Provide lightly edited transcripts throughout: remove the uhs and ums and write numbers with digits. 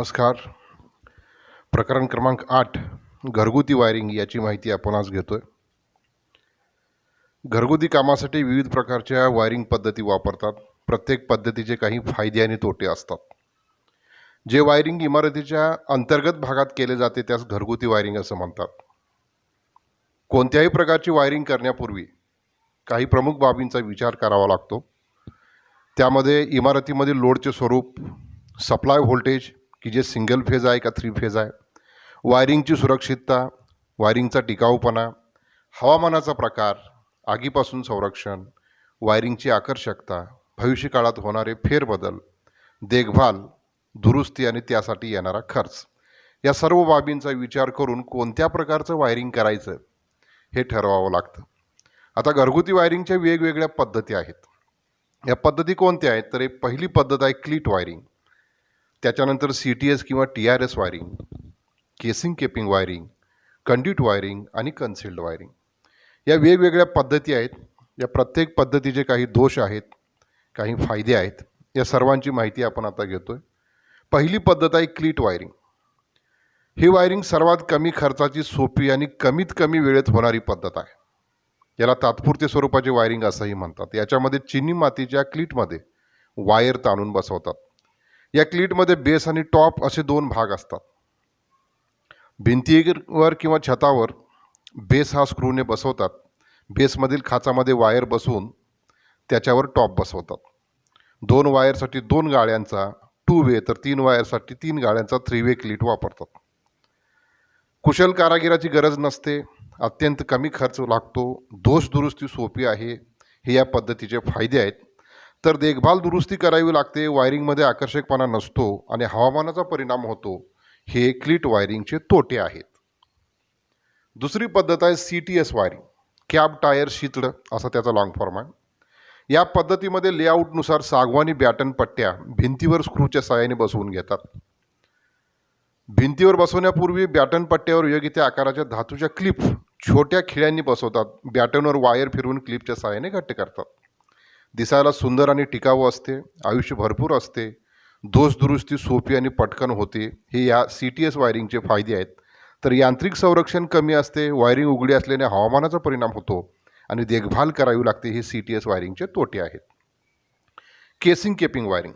नमस्कार. प्रकरण क्रमांक 8 घरगुती वायरिंग याची माहिती आपण आज घेतोय. घरगुती कामासाठी विविध प्रकारच्या वायरिंग पद्धती वापरतात. प्रत्येक पद्धतीचे काही फायदे आणि तोटे असतात. जे वायरिंग इमारतीच्या अंतर्गत भागात केले जाते त्यास घरगुती वायरिंग असं म्हणतात. कोणत्याही प्रकारची वायरिंग करण्यापूर्वी काही प्रमुख बाबींचा विचार करावा लागतो. त्यामध्ये इमारतीमधील लोडचे स्वरूप, सप्लाय व्होल्टेज की जे सिंगल फेज आहे का 3 फेज आहे, वायरिंगची सुरक्षितता, वायरिंगचा टिकाऊपणा, हवामानाचा प्रकार, आगीपासून संरक्षण, वायरिंगची आकर्षकता, भविष्य काळात होणारे फेरबदल, देखभाल, दुरुस्ती आणि त्यासाठी येणारा खर्च, या सर्व बाबींचा विचार करून कोणत्या प्रकारचं वायरिंग करायचं हे ठरवावं लागतं. आता घरगुती वायरिंगच्या वेगवेगळ्या पद्धती आहेत. या पद्धती कोणत्या आहेत तर एक पहिली पद्धत आहे क्लीट वायरिंग, त्याच्यानंतर CTS किंवा TRS wiring, casing capping wiring, conduit wiring आणि कन्सिल्ड वायरिंग. या वेगवेगळ्या पद्धती आहेत. या प्रत्येक पद्धतीचे काही दोष आहेत, काही फायदे आहेत. या सर्वांची माहिती आपण आता घेतोय. पहिली पद्धत आहे क्लीट वायरिंग. ही वायरिंग सर्वात कमी खर्चाची, सोपी आणि कमीत कमी वेळेत होणारी पद्धत आहे. याला तात्पुरते स्वरूपाचे वायरिंग असंही म्हणतात. याच्यामध्ये चिनी मातीच्या क्लीटमध्ये वायर ताणून बसवतात. या क्लीटमध्ये बेस आणि टॉप असे दोन भाग असतात. भिंतीवर किंवा छतावर बेस हा स्क्रूने बसवतात. बेसमधील खाचामध्ये वायर बसवून त्याच्यावर टॉप बसवतात. 2 वायरसाठी 2 गाळ्यांचा 2 वे तर 3 वायरसाठी 3 गाळ्यांचा 3 वे क्लीट वापरतात. कुशल कारागिराची गरज नसते, अत्यंत कमी खर्च लागतो, दोष दुरुस्ती सोपी आहे. हे या पद्धतीचे फायदे आहेत. तर देखभाल दुरुस्ती करावी लागते, वायरिंगमध्ये आकर्षकपणा नसतो आणि हवामानाचा परिणाम होतो. हे क्लीट वायरिंगचे तोटे आहेत. दुसरी पद्धत आहे CTS वायरिंग, कॅब टायर शीतड असा त्याचा लॉंग फॉर्म आहे. या पद्धतीमध्ये लेआउटनुसार सागवानी बॅटन पट्ट्या भिंतीवर स्क्रूच्या सहाय्याने बसवून घेतात. भिंतीवर बसवण्यापूर्वी बॅटन पट्ट्यावर योग्य त्या आकाराच्या धातूच्या क्लिप छोट्या खिळ्यांनी बसवतात. बॅटनवर वायर फिरवून क्लिपच्या सहाय्याने घट्ट करतात. दिसायला सुंदर आणि टिकाऊ असते, आयुष्य भरपूर असते, दोष दुरुस्ती सोपी आणि पटकन होते. हे या CTS वायरिंगचे फायदे आहेत. तर यांत्रिक संरक्षण कमी असते, वायरिंग उघडी असल्याने हवामानाचा परिणाम होतो आणि देखभाल करावी लागते. हे CTS वायरिंगचे तोटे आहेत. Casing capping wiring.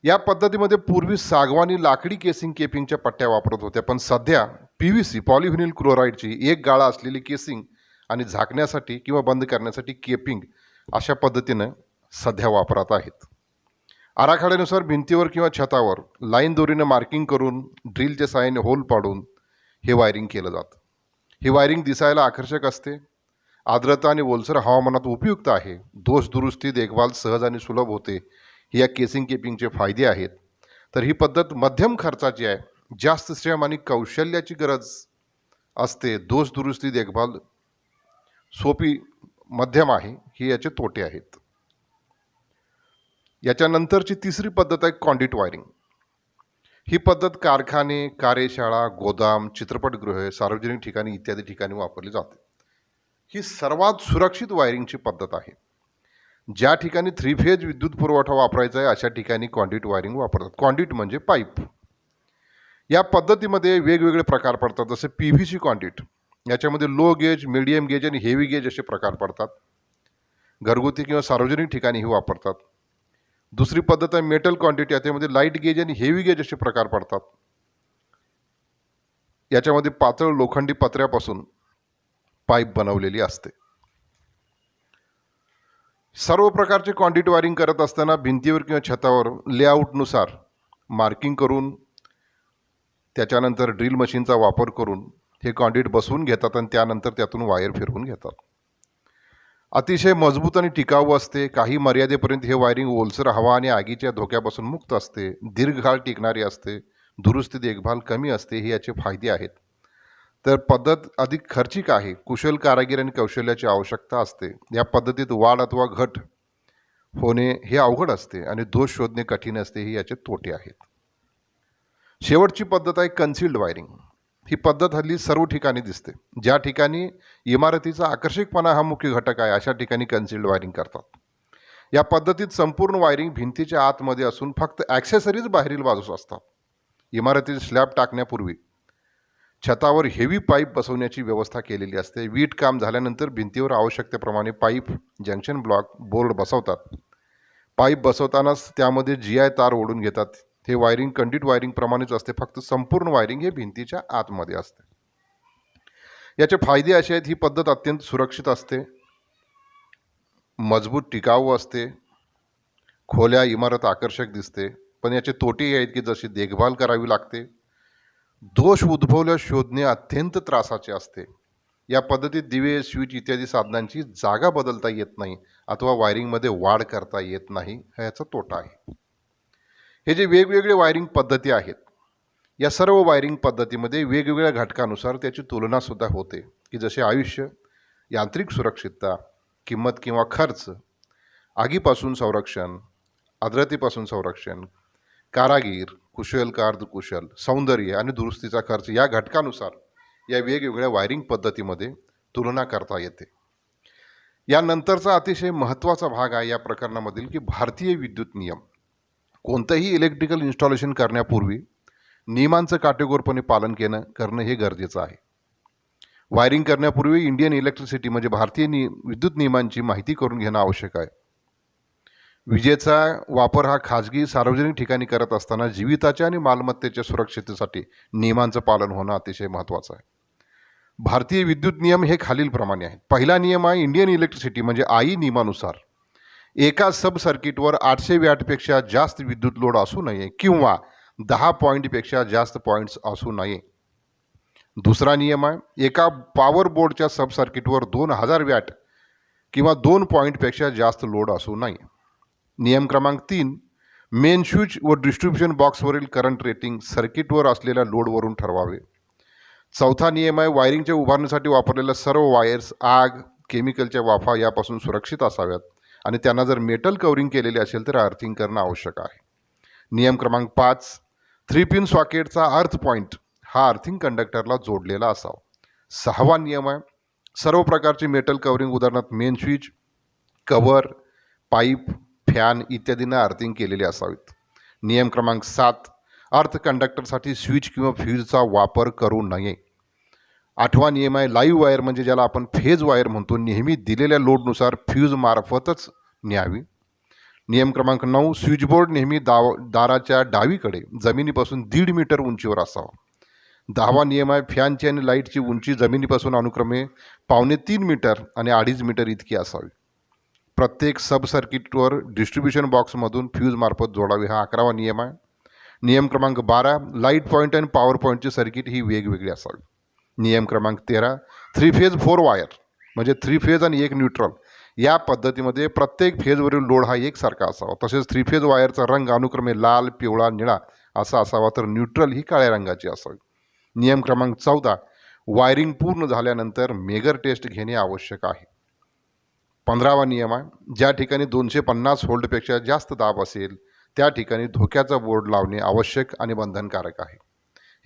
या पद्धतीमध्ये पूर्वी सागवानी लाकडी केसिंग केपिंगच्या पट्ट्या वापरत होत्या, पण सध्या PVC पॉलिव्हिनिल क्लोराईडची एक गाळा असलेली केसिंग आणि झाकण्यासाठी किंवा बंद करण्यासाठी केपिंग अशा पद्धतीनं सध्या वापरात आहेत. आराखड्यानुसार भिंतीवर किंवा छतावर लाईन दोरीनं मार्किंग करून ड्रिलच्या साहाय्याने होल पाडून हे वायरिंग केलं जातं. ही वायरिंग दिसायला आकर्षक असते, आर्द्रता आणि ओलसर हवामानात उपयुक्त आहे, दोष दुरुस्ती देखभाल सहज आणि सुलभ होते. हे या केसिंग केपिंगचे फायदे आहेत. तर ही पद्धत मध्यम खर्चाची आहे, जास्त श्रम आणि कौशल्याची गरज असते, दोष दुरुस्ती देखभाल सोपी मध्यम आहे. हे याचे तोटे आहेत. याच्यानंतरची तिसरी पद्धत आहे कॉन्ड्यूट वायरिंग. ही पद्धत कारखाने, कार्यशाळा, गोदाम, चित्रपटगृह, सार्वजनिक ठिकाणी इत्यादी ठिकाणी वापरली जाते. ही सर्वात सुरक्षित वायरिंगची पद्धत आहे. ज्या ठिकाणी 3 फेज विद्युत पुरवठा वापरायचा आहे अशा ठिकाणी कॉन्ड्यूट वायरिंग वापरतात. कॉन्ड्यूट म्हणजे पाईप. या पद्धतीमध्ये वेगवेगळे प्रकार पडतात. जसे PVC कॉन्ड्यूट, याच्यामध्ये लो गेज, मीडियम गेज आणि हेवी गेज असे प्रकार पडतात. घरगुती किंवा सार्वजनिक ठिकाणी ही वापरतात. दुसरी पद्धत आहे मेटल कॉन्ड्यूट, याच्यामध्ये लाईट गेज आणि हेवी गेज असे प्रकार पडतात. याच्यामध्ये पातळ लोखंडी पत्र्यापासून पाईप बनवलेली असते. सर्व प्रकारचे कॉन्ड्यूट वायरिंग करत असताना भिंतीवर किंवा छतावर लेआउटनुसार मार्किंग करून त्याच्यानंतर ड्रिल मशीनचा वापर करून हे कॉन्ड्यूट बसवून घेतात आणि त्यानंतर त्यातून वायर फिरवून घेतात. अतिशय मजबूत आणि टिकाऊ असते. काही मर्यादेपर्यंत हे वायरिंग ओलसर हवा आणि आगीच्या धोक्यापासून मुक्त असते, दीर्घकाळ टिकणारी असते, दुरुस्ती देखभाल कमी असते. हे याचे फायदे आहेत. तर पद्धत अधिक खर्चिक आहे, कुशल कारागीर आणि कौशल्याची आवश्यकता असते. या पद्धतीत वाढ अथवा घट होणे हे अवघड असते आणि दोष शोधणे कठीण असते. हे याचे तोटे आहेत. शेवटची पद्धत आहे कन्सिल्ड वायरिंग. ही पद्धत हल्ली सर्व ठिकाणी दिसते. ज्या ठिकाणी इमारतीचा आकर्षकपणा हा मुख्य घटक आहे अशा ठिकाणी कन्सिल्ड वायरिंग करतात. या पद्धतीत संपूर्ण वायरिंग भिंतीच्या आतमध्ये असून फक्त ॲक्सेसरीज बाहेरील बाजूस असतात. इमारतीत स्लॅब टाकण्यापूर्वी छतावर हेवी पाईप बसवण्याची व्यवस्था केलेली असते. वीट काम झाल्यानंतर भिंतीवर आवश्यकतेप्रमाणे पाईप, जंक्शन ब्लॉक, बोर्ड बसवतात. पाईप बसवतानाच त्यामध्ये GI तार ओढून घेतात. हे वायरिंग कंडक्ट वायरिंग प्रमाणेच असते, फक्त संपूर्ण वायरिंग हे भिंतीच्या आतमध्ये असते. याचे फायदे असे आहेत, ही पद्धत अत्यंत सुरक्षित असते, मजबूत टिकाऊ असते, खोल्या इमारत आकर्षक दिसते. पण याचे तोटेही आहेत की जशी देखभाल करावी लागते, दोष उद्भवल्यास शोधणे अत्यंत त्रासाचे असते. या पद्धतीत दिवे, स्विच इत्यादी साधनांची जागा बदलता येत नाही अथवा वायरिंगमध्ये वाढ करता येत नाही, हा याचा तोटा आहे. हे जे वेगवेगळे वायरिंग पद्धती आहेत, या सर्व वायरिंग पद्धतीमध्ये वेगवेगळ्या घटकानुसार त्याची तुलनासुद्धा होते की जसे आयुष्य, यांत्रिक सुरक्षितता, किंमत किंवा खर्च, आगीपासून संरक्षण, आर्द्रतेपासून संरक्षण, कारागीर, कुशल का अर्धकुशल, सौंदर्य आणि दुरुस्तीचा खर्च या घटकानुसार या वेगवेगळ्या वायरिंग पद्धतीमध्ये तुलना करता येते. यानंतरचा अतिशय महत्त्वाचा भाग आहे या प्रकरणामधील की भारतीय विद्युत नियम. कोणतंही इलेक्ट्रिकल इन्स्टॉलेशन करण्यापूर्वी नियमांचं काटेकोरपणे पालन करणं हे गरजेचं आहे. वायरिंग करण्यापूर्वी इंडियन इलेक्ट्रिसिटी म्हणजे भारतीय विद्युत नियमांची माहिती करून घेणं आवश्यक आहे. विजेचा वापर हा खाजगी सार्वजनिक ठिकाणी करत असताना जीविताच्या आणि मालमत्तेच्या सुरक्षिततेसाठी नियमांचं पालन होणं अतिशय महत्त्वाचं आहे. भारतीय विद्युत नियम हे खालीलप्रमाणे आहेत. पहिला नियम आहे इंडियन इलेक्ट्रिसिटी म्हणजे आई नियमानुसार एका सब सर्किटवर 800 वॅटपेक्षा जास्त विद्युत लोड असू नये किंवा 10 पॉईंटपेक्षा जास्त पॉईंट्स असू नये. दुसरा नियम आहे एका पॉवर बोर्डच्या सब सर्किटवर 2000 वॅट किंवा 2 पॉईंटपेक्षा जास्त लोड असू नये. नियम क्रमांक 3, मेन स्विच व डिस्ट्रीब्युशन बॉक्सवरील करंट रेटिंग सर्किटवर असलेल्या लोडवरून ठरवावे. चौथा नियम आहे वायरिंगच्या उभारणीसाठी वापरलेल्या सर्व वायर्स आग, केमिकलच्या वाफा यापासून सुरक्षित असाव्यात आणि त्यांना जर मेटल कव्हरिंग केलेले असेल तर अर्थिंग करणं आवश्यक आहे. नियम क्रमांक 5, 3 पिन सॉकेटचा अर्थ पॉईंट हा अर्थिंग कंडक्टरला जोडलेला असावा. सहावा नियम आहे सर्व प्रकारचे मेटल कव्हरिंग उदाहरणार्थ main switch, cover, pipe, fan इत्यादींना अर्थिंग केलेले असावेत. नियम क्रमांक 7, अर्थ कंडक्टरसाठी स्विच किंवा फ्यूजचा वापर करू नये. आठवा नियम आहे लाईव्ह वायर म्हणजे ज्याला आपण फेज वायर म्हणतो, नेहमी दिलेल्या लोडनुसार फ्यूज मार्फतच न्यावी. नियम क्रमांक 9, स्विचबोर्ड नेहमी दाराच्या डावीकडे जमिनीपासून 1.5 मीटर उंचीवर असावा. 10वा नियम आहे फॅनची आणि लाईटची उंची जमिनीपासून अनुक्रमे 3.25 मीटर आणि 2.5 मीटर इतकी असावी. प्रत्येक सब सर्किटवर डिस्ट्रीब्युशन बॉक्समधून फ्यूज मार्फत जोडावे हा 11वा नियम आहे. नियम क्रमांक 12, लाईट पॉईंट आणि पॉवर पॉईंटची सर्किट ही वेगवेगळी असावी. नियम क्रमांक 13, 3 फेज 4 वायर म्हणजे 3 फेज आणि 1 न्यूट्रल या पद्धतीमध्ये प्रत्येक फेजवरील लोड हा एकसारखा असावा. तसेच 3 फेज वायरचा रंग अनुक्रमे लाल, पिवळा, निळा असा असावा, तर न्यूट्रल ही काळ्या रंगाची असावी. नियम क्रमांक 14, वायरिंग पूर्ण झाल्यानंतर मेगर टेस्ट घेणे आवश्यक आहे. 15वा नियम आहे ज्या ठिकाणी 250 व्होल्टपेक्षा जास्त दाब असेल त्या ठिकाणी धोक्याचा बोर्ड लावणे आवश्यक आणि बंधनकारक आहे.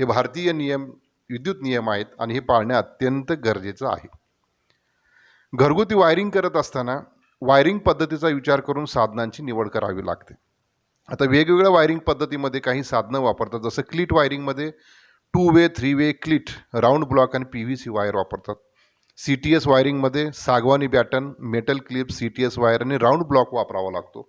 हे भारतीय विद्युत नियम आहेत आणि हे पाळणे अत्यंत गरजेचं आहे. घरगुती वायरिंग करत असताना वायरिंग पद्धतीचा विचार करून साधनांची निवड करावी लागते. आता वेगवेगळ्या वायरिंग पद्धतीमध्ये काही साधनं वापरतात. जसं क्लिट वायरिंगमध्ये 2 way 3 way cleat, round block आणि PVC वायर वापरतात. CTS वायरिंगमध्ये सागवानी batten, metal clip, CTS wire आणि राऊंड ब्लॉक वापरावा लागतो.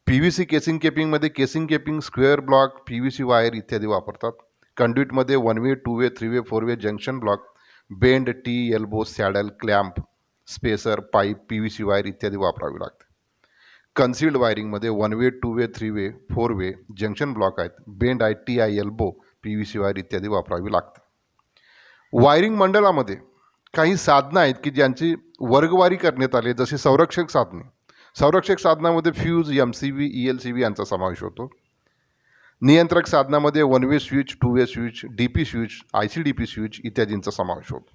PVC केसिंग केपिंगमध्ये casing capping, square block, PVC wire इत्यादी वापरतात. कंड्युईटमध्ये 1 way 2 way 3 way 4 way junction block, bend, T, elbow, saddle, clamp, spacer, pipe, PVC wire इत्यादी वापरावी लागते. कन्सिल्ड वायरिंगमध्ये 1 way 2 way 3 way 4 way junction block आहेत, बेंड आहे, टी आहे, एल्बो, PVC वायर इत्यादी वापरावी लागते. वायरिंग मंडळामध्ये काही साधनं आहेत की ज्यांची वर्गवारी करण्यात आली, जसे संरक्षक साधने. संरक्षक साधनामध्ये फ्यूज, MCB, ELCB यांचा समावेश होतो. नियंत्रक साधनामध्ये 1 वे स्विच, 2 वे switch, DP switch, ICDP switch इत्यादींचा समावेश होतो.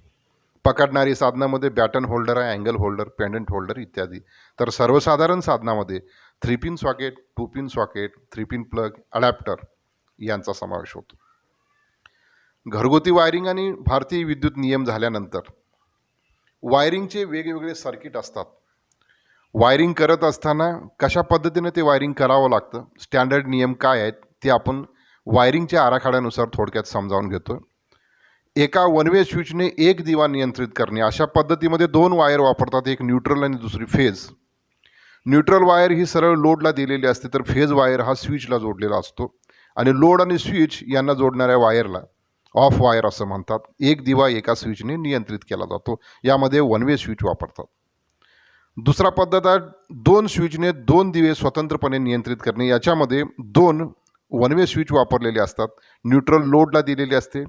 पकडणारी साधनामध्ये बॅटन होल्डर आहे, अँगल होल्डर, पेंडंट होल्डर इत्यादी. तर सर्वसाधारण साधनामध्ये 3 pin socket, 2 pin socket, 3 pin plug, adapter यांचा समावेश होतो. घरगुती वायरिंग आणि भारतीय विद्युत नियम झाल्यानंतर वायरिंगचे वेगवेगळे सर्किट असतात. वायरिंग करत असताना कशा पद्धतीने ते वायरिंग करावं लागतं, स्टँडर्ड नियम काय आहेत ते आपण वायरिंगच्या आराखड्यानुसार थोडक्यात समजावून घेतो. एका वन वे स्विचने एक दिवा नियंत्रित करणे, अशा पद्धतीमध्ये दोन वायर वापरतात, एक न्यूट्रल आणि दुसरी फेज. न्यूट्रल वायर ही सरळ लोडला दिलेली असते, तर फेज वायर हा स्विचला जोडलेला असतो आणि लोड आणि स्विच यांना जोडणाऱ्या वायरला ऑफ वायर असं म्हणतात. एक दिवा एका स्विचने नियंत्रित केला जातो, यामध्ये वन वे स्विच वापरतात. दुसरा पद्धत आहे दोन स्विचने दोन दिवे स्वतंत्रपणे नियंत्रित करणे. याच्यामध्ये दोन वन वे स्विच वापरलेले असतात. न्यूट्रल लोडला दिलेली असते,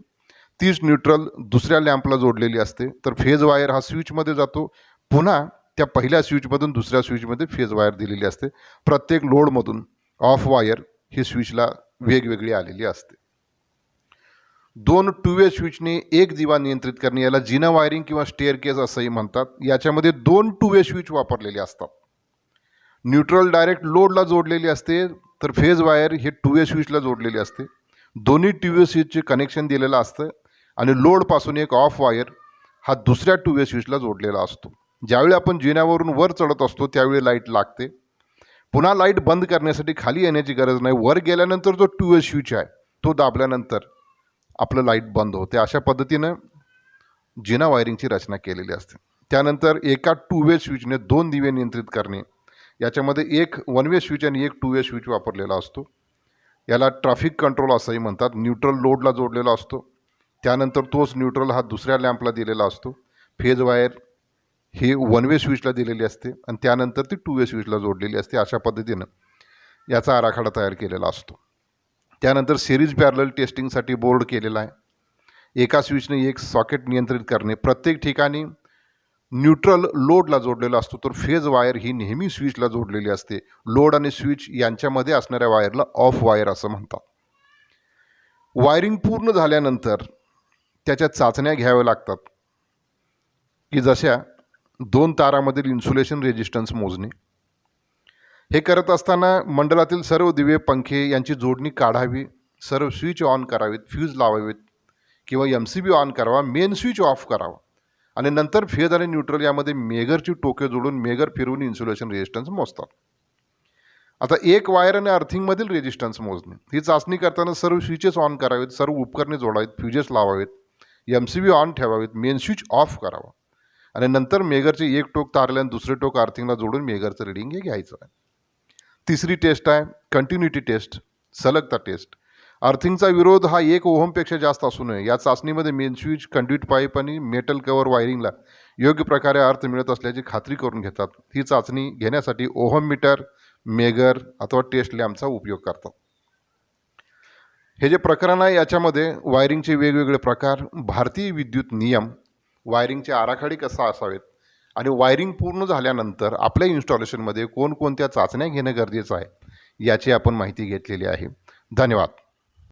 तीच न्यूट्रल दुसऱ्या लॅम्पला जोडलेली असते, तर फेज वायर हा स्विचमध्ये जातो. पुन्हा त्या पहिल्या स्विचमधून दुसऱ्या स्विचमध्ये फेज वायर दिलेली असते. प्रत्येक लोडमधून ऑफ वायर ही स्विचला वेगवेगळी आलेली असते. दोन टू वे स्विचने एक दिवा नियंत्रित करणे, याला जिना वायरिंग किंवा स्टेअरकेस असंही म्हणतात. याच्यामध्ये दोन टू वे स्विच वापरलेले असतात. न्यूट्रल डायरेक्ट लोडला जोडलेली असते, तर फेज वायर हे टू वे स्विचला जोडलेली असते. दोन्ही टू वे स्विचचे कनेक्शन दिलेलं असतं आणि लोडपासून एक ऑफ वायर हा दुसऱ्या टू वे स्विचला जोडलेला असतो. ज्यावेळी आपण जिन्यावरून वर चढत असतो त्यावेळी लाईट लागते. पुन्हा लाईट बंद करण्यासाठी खाली येण्याची गरज नाही. वर गेल्यानंतर जो टू वे स्विच आहे तो दाबल्यानंतर आपलं लाईट बंद होते. अशा पद्धतीनं जिना वायरिंगची रचना केलेली असते. त्यानंतर एका टू वे स्विचने दोन दिवे नियंत्रित करणे, याच्यामध्ये एक वन वे स्विच आणि एक टू वे स्विच वापरलेला असतो. याला ट्रॅफिक कंट्रोल असंही म्हणतात. न्यूट्रल लोडला जोडलेला असतो, त्यानंतर तोच न्यूट्रल हा दुसऱ्या लॅम्पला दिलेला असतो. फेज वायर ही वन वे स्विचला दिलेली असते आणि त्यानंतर ती टू वे स्विचला जोडलेली असते. अशा पद्धतीनं याचा आराखडा तयार केलेला असतो. त्यानंतर सिरीज पॅरलल टेस्टिंगसाठी बोर्ड केलेला आहे. एका स्विचने एक सॉकेट नियंत्रित करणे, प्रत्येक ठिकाणी न्यूट्रल लोडला जोडलेला असतो, तर फेज वायर ही नेहमी स्विचला जोडलेली असते. लोड आणि स्विच यांच्यामध्ये असणाऱ्या वायरला ऑफ वायर असं म्हणतात. वायरिंग पूर्ण झाल्यानंतर त्याच्या चाचण्या घ्याव्या लागतात, की जशा दोन तारामधील इन्सुलेशन रेजिस्टन्स मोजणे. हे करत असताना मंडळातील सर्व दिवे पंखे यांची जोडणी काढावी, सर्व स्विच ऑन करावेत, फ्यूज लावावेत किंवा MCB ऑन करावा, मेन स्विच ऑफ करावा आणि नंतर फेज आणि न्यूट्रल यामध्ये मेगरची टोके जोडून मेगर फिरवून इन्सुलेशन रेजिस्टन्स मोजतात. आता एक वायर आणि अर्थिंगमधील रेजिस्टन्स मोजणे, ही चाचणी करताना सर्व स्विचेस ऑन करावेत, सर्व उपकरणे जोडावीत, फ्यूजेस लावावेत, MCB ऑन ठेवावेत, मेन स्विच ऑफ करावा आणि नंतर मेगरचे एक टोक तारले आणि दुसरे टोक अर्थिंगला जोडून मेगरचं रिडिंग हे घ्यायचं आहे. तिसरी टेस्ट आहे कंटिन्युटी टेस्ट, सलगता टेस्ट. अर्थिंगचा विरोध हा 1 ओहमपेक्षा जास्त असू नये. या चाचणीमध्ये मेन स्विच, कंड्यूट पाईप आणि मेटल कव्हर वायरिंगला योग्य प्रकारे अर्थ मिळत असल्याची खात्री करून घेतात. ही चाचणी घेण्यासाठी ओहम मीटर, मेगर अथवा टेस्ट लॅम्पचा उपयोग करतात. हे जे प्रकरण आहे याच्यामध्ये वायरिंगचे वेगवेगळे प्रकार, भारतीय विद्युत नियम, वायरिंगचे आराखडे कसा असावेत आणि वायरिंग पूर्ण झाल्यानंतर आपल्या इन्स्टॉलेशनमध्ये कोणकोणत्या चाचण्या घेणं गरजेचं आहे याची आपण माहिती घेतलेली आहे. धन्यवाद.